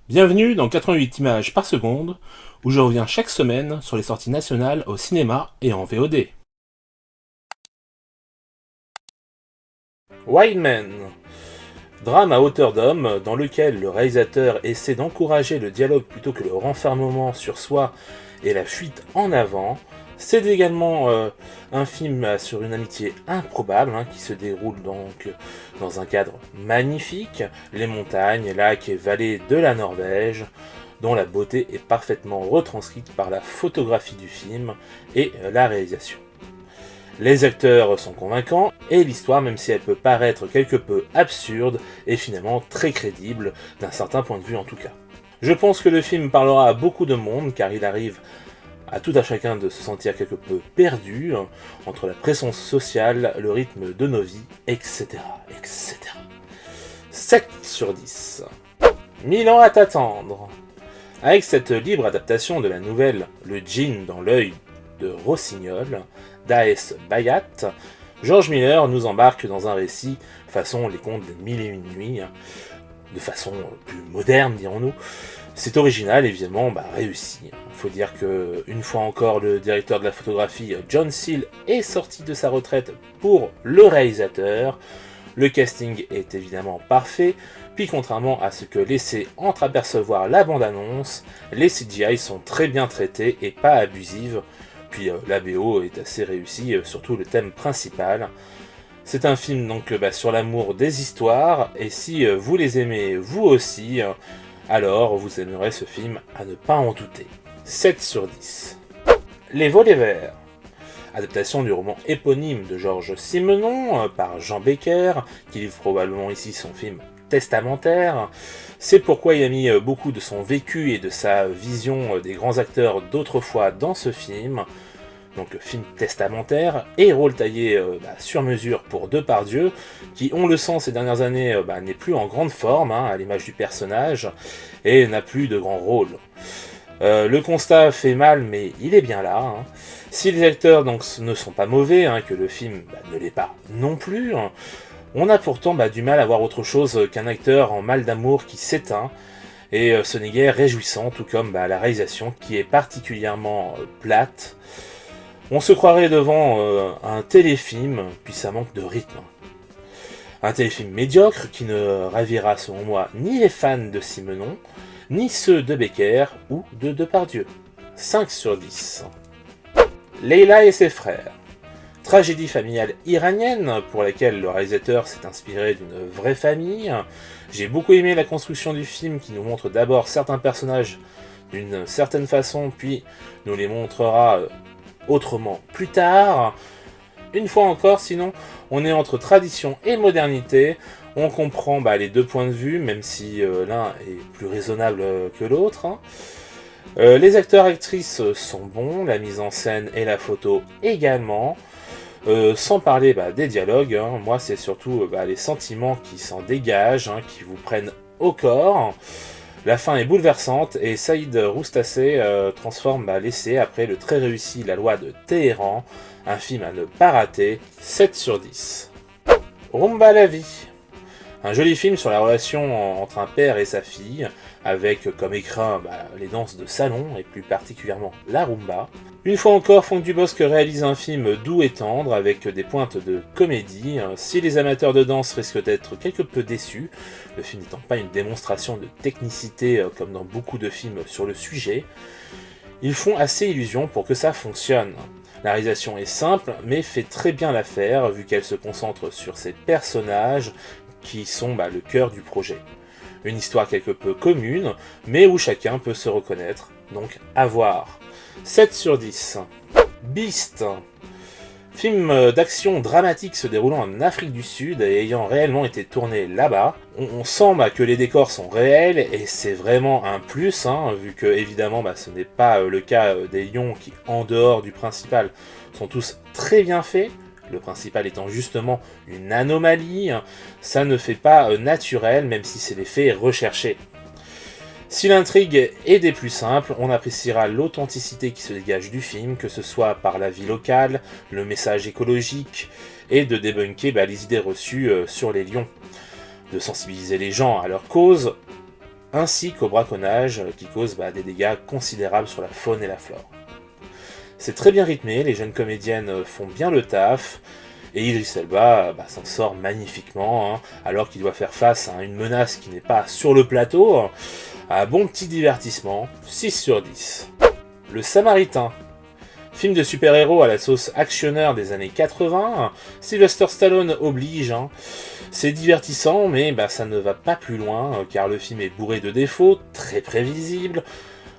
Bienvenue dans 88 images par seconde, où je reviens chaque semaine sur les sorties nationales au cinéma et en VOD. Wild Man, drame à hauteur d'homme dans lequel le réalisateur essaie d'encourager le dialogue plutôt que le renfermement sur soi et la fuite en avant. C'est également un film sur une amitié improbable qui se déroule donc dans un cadre magnifique, les montagnes, lacs et vallées de la Norvège, dont la beauté est parfaitement retranscrite par la photographie du film et la réalisation. Les acteurs sont convaincants et l'histoire, même si elle peut paraître quelque peu absurde, est finalement très crédible, d'un certain point de vue en tout cas. Je pense que le film parlera à beaucoup de monde car il arrive à tout à chacun de se sentir quelque peu perdu entre la pression sociale, le rythme de nos vies, etc. etc. 7 sur 10. 1000 ans à t'attendre. Avec cette libre adaptation de la nouvelle Le djinn dans l'œil de Rossignol, d'A.S. Bayat, George Miller nous embarque dans un récit façon les contes des mille et une nuits, de façon plus moderne dirons-nous. C'est original, évidemment, réussi. Il faut dire que, une fois encore, le directeur de la photographie, John Seale, est sorti de sa retraite pour le réalisateur. Le casting est évidemment parfait, puis contrairement à ce que laissait entreapercevoir la bande-annonce, les CGI sont très bien traités et pas abusives, puis la BO est assez réussie, surtout le thème principal. C'est un film donc sur l'amour des histoires, et si vous les aimez vous aussi, alors vous aimerez ce film à ne pas en douter. 7 sur 10. Les volets verts. Adaptation du roman éponyme de Georges Simenon par Jean Becker, qui livre probablement ici son film testamentaire. C'est pourquoi il a mis beaucoup de son vécu et de sa vision des grands acteurs d'autrefois dans ce film. Donc film testamentaire et rôle taillé sur mesure pour Depardieu, qui on le sent ces dernières années n'est plus en grande forme à l'image du personnage et n'a plus de grand rôle. Le constat fait mal mais il est bien là. Si les acteurs donc ne sont pas mauvais, que le film ne l'est pas non plus, on a pourtant du mal à voir autre chose qu'un acteur en mal d'amour qui s'éteint. Et ce n'est guère réjouissant, tout comme la réalisation qui est particulièrement plate. On se croirait devant un téléfilm, puis ça manque de rythme. Un téléfilm médiocre qui ne ravira selon moi ni les fans de Simenon, ni ceux de Becker ou de Depardieu. 5 sur 10. Leila et ses frères. Tragédie familiale iranienne pour laquelle le réalisateur s'est inspiré d'une vraie famille. J'ai beaucoup aimé la construction du film qui nous montre d'abord certains personnages d'une certaine façon, puis nous les montrera autrement plus tard. Une fois encore, sinon, on est entre tradition et modernité. On comprend les deux points de vue, même si l'un est plus raisonnable que l'autre. Les acteurs-actrices sont bons, la mise en scène et la photo également. Sans parler des dialogues, moi c'est surtout les sentiments qui s'en dégagent, qui vous prennent au corps. La fin est bouleversante et Saïd Roustassé transforme l'essai après le très réussi La Loi de Téhéran, un film à ne pas rater, 7 sur 10. Rumba la vie. Un joli film sur la relation entre un père et sa fille, avec comme écrin les danses de salon, et plus particulièrement la rumba. Une fois encore, Franck Dubosc réalise un film doux et tendre, avec des pointes de comédie. Si les amateurs de danse risquent d'être quelque peu déçus, le film n'étant pas une démonstration de technicité comme dans beaucoup de films sur le sujet, ils font assez illusion pour que ça fonctionne. La réalisation est simple, mais fait très bien l'affaire, vu qu'elle se concentre sur ses personnages, qui sont le cœur du projet. Une histoire quelque peu commune, mais où chacun peut se reconnaître, donc à voir. 7 sur 10. Beast. Film d'action dramatique se déroulant en Afrique du Sud et ayant réellement été tourné là-bas. On sent que les décors sont réels et c'est vraiment un plus, vu que évidemment ce n'est pas le cas des lions qui, en dehors du principal, sont tous très bien faits. Le principal étant justement une anomalie, ça ne fait pas naturel, même si c'est l'effet recherché. Si l'intrigue est des plus simples, on appréciera l'authenticité qui se dégage du film, que ce soit par la vie locale, le message écologique, et de débunker les idées reçues sur les lions. De sensibiliser les gens à leur cause, ainsi qu'au braconnage qui cause des dégâts considérables sur la faune et la flore. C'est très bien rythmé, les jeunes comédiennes font bien le taf, et Idris Elba s'en sort magnifiquement, alors qu'il doit faire face à une menace qui n'est pas sur le plateau. Un bon petit divertissement, 6 sur 10. Le Samaritain. Film de super-héros à la sauce actionneur des années 80, Sylvester Stallone oblige. C'est divertissant, mais ça ne va pas plus loin, car le film est bourré de défauts, très prévisible.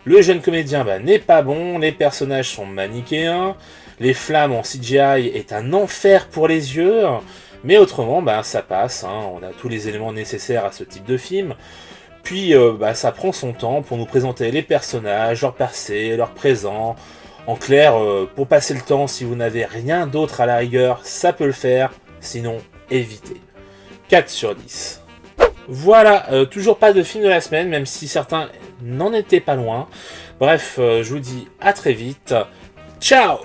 Le jeune comédien n'est pas bon, les personnages sont manichéens, les flammes en CGI est un enfer pour les yeux, mais autrement ça passe, on a tous les éléments nécessaires à ce type de film. Puis ça prend son temps pour nous présenter les personnages, leur passé, leur présent. En clair, pour passer le temps, si vous n'avez rien d'autre à la rigueur, ça peut le faire, sinon évitez. 4 sur 10. Voilà, toujours pas de film de la semaine, même si certains n'en étaient pas loin. Bref, je vous dis à très vite. Ciao!